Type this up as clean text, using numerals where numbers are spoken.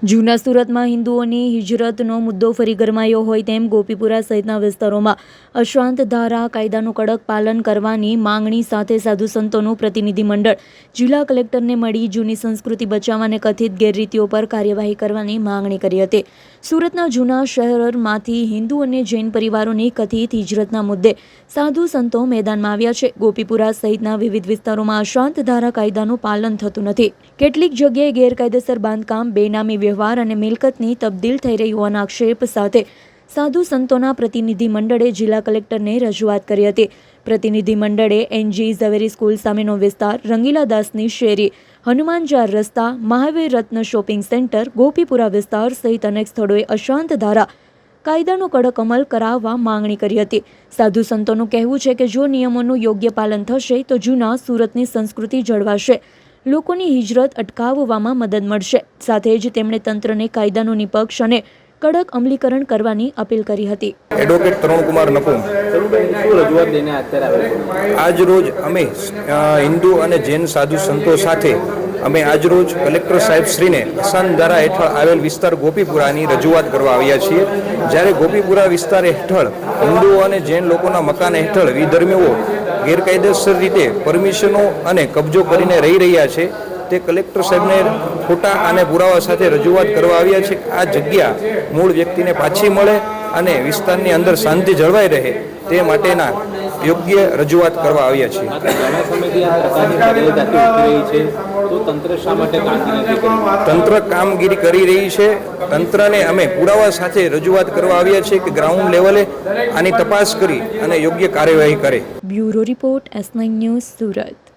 જૂના સુરતમાં હિન્દુઓની હિજરતનો મુદ્દો ફરી ગરમાયો હોય તેમ ગોપીપુરા સહિતના વિસ્તારોમાં અશાંત ધારા કાયદાનું કડક પાલન કરવાની માંગણી સાથે સાધુ સંતોનું પ્રતિનિધિમંડળ જિલ્લા કલેક્ટરને મળી જૂની સંસ્કૃતિ બચાવવા અને કથિત ગેરરીતિઓ પર કાર્યવાહી કરવાની માંગણી કરી હતી. સુરતના જૂના શહેરમાંથી હિન્દુ અને જૈન પરિવારોની કથિત હિજરતના મુદ્દે સાધુ સંતો મેદાનમાં આવ્યા છે. ગોપીપુરા સહિતના વિવિધ વિસ્તારોમાં અશાંત ધારા કાયદાનું પાલન થતું નથી. કેટલીક જગ્યાએ ગેરકાયદેસર બાંધકામ, બેનામી વ્યવહાર અને મિલકતની તબદીલ થઈ રહી હોવાના આક્ષેપ સાથે સાધુ સંતોના પ્રતિનિધિ મંડળે જિલ્લા કલેક્ટરને રજૂઆત કરી હતી. પ્રતિનિધિ મંડળે એનજી ઝવેરી સ્કૂલ સામેનો વિસ્તાર, રંગીલાદાસની શેરી, હનુમાનજાર રસ્તા, મહાવીર રત્ન શોપિંગ સેન્ટર, ગોપીપુરા વિસ્તાર સહિત અનેક સ્થળોએ અશાંત ધારા કાયદાનો કડક અમલ કરાવવા માંગણી કરી હતી. સાધુ સંતોનું કહેવું છે કે જો નિયમોનું યોગ્ય પાલન થશે તો જૂના સુરતની સંસ્કૃતિ જળવાશે, લોકોની હિજરત અટકાવવામાં મદદ મળશે. સાથે જ તેમણે તંત્રને કાયદાનું નિષ્પક્ષ અને કડક અમલીકરણ કરવાની અપીલ કરી હતી. એડવોકેટ તરુણકુમાર નકુમ. આજ રોજ અમે હિન્દુ અને જૈન સાધુ સંતો સાથે અમે આજરોજ કલેક્ટર સાહેબશ્રીને અશાંત ધારા હેઠળ આવેલ વિસ્તાર ગોપીપુરાની રજૂઆત કરવા આવ્યા છીએ. જ્યારે ગોપીપુરા વિસ્તાર હેઠળ હિન્દુઓ અને જૈન લોકોના મકાન હેઠળ વિધર્મીઓ ગેરકાયદેસર રીતે પરમિશનો અને કબજો કરીને રહી રહ્યા છે, તે કલેક્ટર સાહેબને ખોટા અને પુરાવા સાથે રજૂઆત કરવા આવ્યા છે. આ જગ્યા મૂળ વ્યક્તિને પાછી મળે અને વિસ્તારની અંદર શાંતિ જળવાઈ રહે તે માટેના યોગ્ય રજૂઆત કરવા આવ્યા છીએ. તંત્ર કામગીરી કરી રહી છે. તંત્રને અમે પુરાવા સાથે રજૂઆત કરવા આવ્યા છીએ કે ગ્રાઉન્ડ લેવલે આની તપાસ કરી અને યોગ્ય કાર્યવાહી કરે. Bureau report, S9 news, Surat.